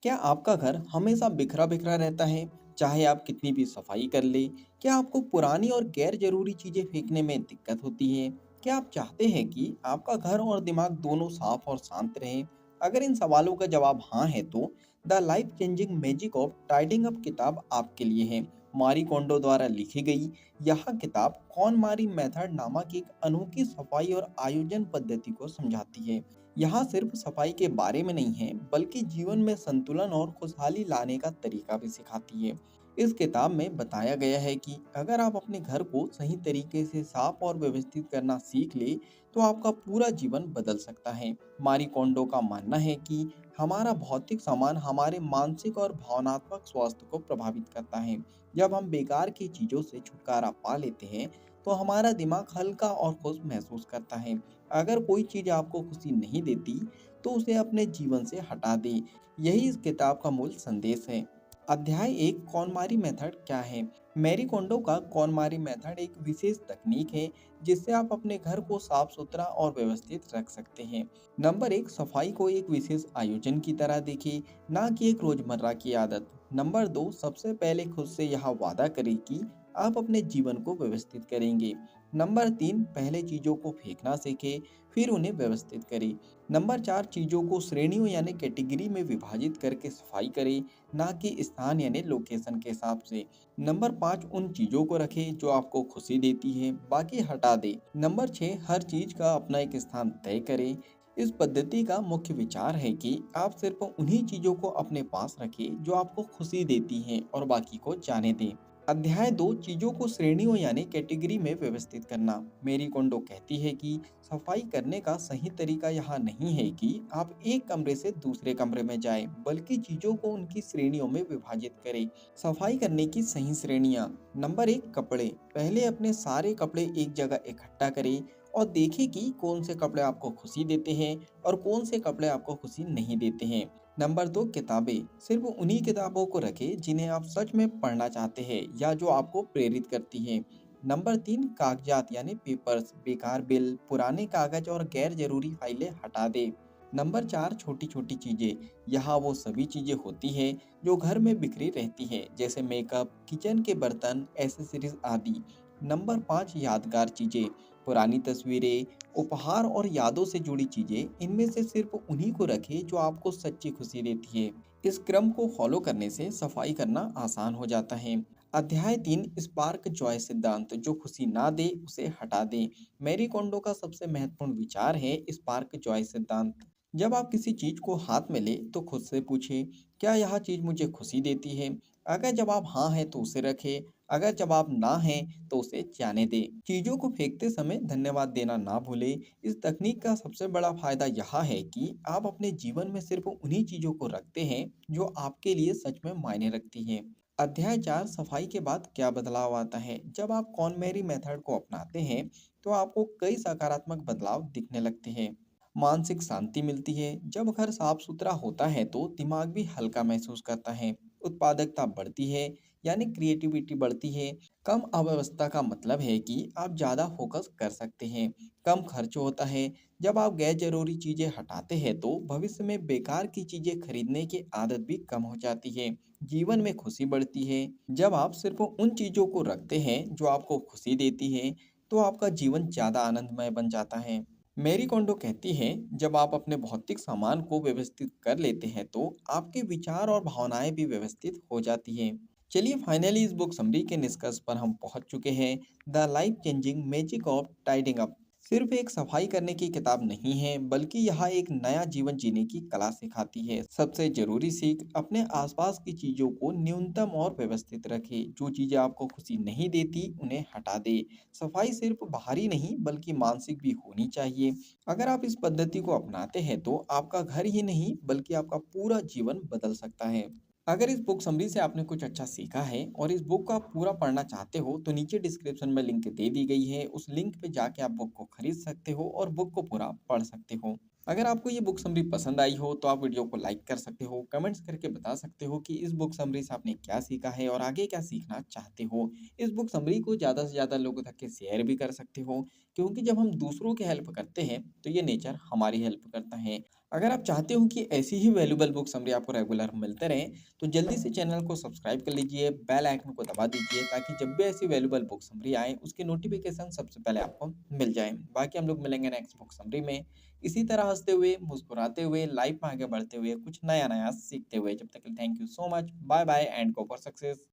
क्या आपका घर हमेशा बिखरा-बिखरा रहता है, चाहे आप कितनी भी सफाई कर लें? क्या आपको पुरानी और गैर ज़रूरी चीज़ें फेंकने में दिक्कत होती है? क्या आप चाहते हैं कि आपका घर और दिमाग दोनों साफ और शांत रहें? अगर इन सवालों का जवाब हाँ है तो the life changing magic of tidying up किताब आपके लिए है। मारी कोंडो द्वारा लिखी गई यह किताब कौन मारी मेथड नामक एक अनोखी सफाई और आयोजन पद्धति को समझाती है। यहाँ सिर्फ सफाई के बारे में नहीं है, बल्कि जीवन में संतुलन और खुशहाली लाने का तरीका भी सिखाती है। इस किताब में बताया गया है कि अगर आप अपने घर को सही तरीके से साफ और व्यवस्थित करना सीख ले, तो आपका पूरा जीवन बदल सकता है। मारी कोंडो का मानना है कि हमारा भौतिक सामान हमारे मानसिक और भावनात्मक स्वास्थ्य को प्रभावित करता है। जब हम बेकार की चीजों से छुटकारा पा लेते हैं, तो हमारा दिमाग हल्का और खुश महसूस करता है। अगर कोई चीज़ आपको खुशी नहीं देती, तो उसे अपने जीवन से हटा दें। यही इस किताब का मूल संदेश है। अध्याय 1 कॉनमारी मेथड क्या है? मैरी कोंडो का कॉनमारी मेथड एक विशेष तकनीक है जिससे आप अपने घर को साफ सुथरा और व्यवस्थित रख सकते हैं। नंबर 1 सफाई को एक विशेष आयोजन की तरह देखें, ना कि एक रोजमर्रा की आदत। नंबर 2 सबसे पहले खुद से यह वादा करें कि आप अपने जीवन को व्यवस्थित करेंगे। नंबर 3 पहले चीज़ों को फेंकना सीखें, फिर उन्हें व्यवस्थित करें। नंबर 4 चीज़ों को श्रेणियों यानी कैटेगरी में विभाजित करके सफाई करें, ना कि स्थान यानी लोकेशन के हिसाब से। नंबर 5 उन चीज़ों को रखें जो आपको खुशी देती है, बाकी हटा दें। नंबर 6 हर चीज़ का अपना एक स्थान तय करें। इस पद्धति का मुख्य विचार है कि आप सिर्फ उन्हीं चीज़ों को अपने पास रखें जो आपको खुशी देती हैं और बाकी को जाने दें। अध्याय 2 चीजों को श्रेणियों यानी कैटेगरी में व्यवस्थित करना। मेरी कोंडो कहती है कि सफाई करने का सही तरीका यहाँ नहीं है कि आप एक कमरे से दूसरे कमरे में जाएं, बल्कि चीजों को उनकी श्रेणियों में विभाजित करें। सफाई करने की सही श्रेणियाँ। नंबर 1 कपड़े। पहले अपने सारे कपड़े एक जगह इकट्ठा करें और देखें कि कौन से कपड़े आपको खुशी देते हैं और कौन से कपड़े आपको खुशी नहीं देते हैं। नंबर 2 किताबें। सिर्फ उन्हीं किताबों को रखें जिन्हें आप सच में पढ़ना चाहते हैं या जो आपको प्रेरित करती हैं। नंबर 3 कागजात यानी पेपर्स। बेकार बिल, पुराने कागज और गैर जरूरी फाइलें हटा दें। नंबर 4 छोटी छोटी चीज़ें। यहाँ वो सभी चीज़ें होती हैं जो घर में बिखरी रहती हैं, जैसे मेकअप, किचन के बर्तन, एसेसरीज आदि। नंबर 5 यादगार चीज़ें। पुरानी तस्वीरें, उपहार और यादों से जुड़ी चीजें। इनमें से सिर्फ उन्हीं को रखें जो आपको सच्ची खुशी देती है। इस क्रम को फॉलो करने से सफाई करना आसान हो जाता है। अध्याय 3 स्पार्क जॉय सिद्धांत। जो खुशी ना दे उसे हटा दें। मैरी कोंडो का सबसे महत्वपूर्ण विचार है स्पार्क जॉय सिद्धांत। जब आप किसी चीज को हाथ में ले तो खुद से पूछें, क्या यह चीज मुझे खुशी देती है? अगर जवाब हाँ है तो उसे रखें, अगर जवाब ना है तो उसे जाने दें। चीजों को फेंकते समय धन्यवाद देना ना भूलें। इस तकनीक का सबसे बड़ा फायदा यह है कि आप अपने जीवन में सिर्फ उन्हीं चीजों को रखते हैं जो आपके लिए सच में मायने रखती हैं। अध्याय 4 सफाई के बाद क्या बदलाव आता है? जब आप कॉनमेरी मेथड को अपनाते हैं, तो आपको कई सकारात्मक बदलाव दिखने लगते हैं। मानसिक शांति मिलती है। जब घर साफ सुथरा होता है तो दिमाग भी हल्का महसूस करता है। उत्पादकता बढ़ती है, यानी क्रिएटिविटी बढ़ती है। कम अव्यवस्था का मतलब है कि आप ज़्यादा फोकस कर सकते हैं। कम खर्च होता है। जब आप गैर जरूरी चीज़ें हटाते हैं तो भविष्य में बेकार की चीज़ें खरीदने की आदत भी कम हो जाती है। जीवन में खुशी बढ़ती है। जब आप सिर्फ उन चीज़ों को रखते हैं जो आपको खुशी देती है, तो आपका जीवन ज़्यादा आनंदमय बन जाता है। मैरी कोंडो कहती है, जब आप अपने भौतिक सामान को व्यवस्थित कर लेते हैं तो आपके विचार और भावनाएं भी व्यवस्थित हो जाती हैं। चलिए फाइनली इस बुक समरी के निष्कर्ष पर हम पहुंच चुके हैं। The life changing magic of tidying up सिर्फ एक सफाई करने की किताब नहीं है, बल्कि यह एक नया जीवन जीने की कला सिखाती है। सबसे जरूरी सीख अपने आसपास की चीजों को न्यूनतम और व्यवस्थित रखें। जो चीजें आपको खुशी नहीं देती उन्हें हटा दे। सफाई सिर्फ बाहरी नहीं बल्कि मानसिक भी होनी चाहिए। अगर आप इस पद्धति को अपनाते हैं तो आपका घर ही नहीं बल्कि आपका पूरा जीवन बदल सकता है। अगर इस बुक समरी से आपने कुछ अच्छा सीखा है और इस बुक को आप पूरा पढ़ना चाहते हो, तो नीचे डिस्क्रिप्शन में लिंक दे दी गई है। उस लिंक पे जाके आप बुक को खरीद सकते हो और बुक को पूरा पढ़ सकते हो। अगर आपको ये बुक समरी पसंद आई हो तो आप वीडियो को लाइक कर सकते हो, कमेंट्स करके बता सकते हो कि इस बुक समरी से आपने क्या सीखा है और आगे क्या सीखना चाहते हो। इस बुक समरी को ज़्यादा से ज़्यादा लोगों तक के शेयर भी कर सकते हो, क्योंकि जब हम दूसरों की हेल्प करते हैं तो ये नेचर हमारी हेल्प करता है। अगर आप चाहते हो कि ऐसी ही वैल्यूएबल बुक समरी आपको रेगुलर मिलते रहें, तो जल्दी से चैनल को सब्सक्राइब कर लीजिए, बेल आइकन को दबा दीजिए ताकि जब भी ऐसी वैल्यूएबल बुक समरी आए, उसकी नोटिफ़िकेशन सबसे पहले आपको मिल जाए। बाकी हम लोग मिलेंगे नेक्स्ट बुक समरी में, इसी तरह हँसते हुए, मुस्कुराते हुए, लाइफ में आगे बढ़ते हुए, कुछ नया-नया सीखते हुए। जब तक के लिए thank you so much, bye bye and go for success.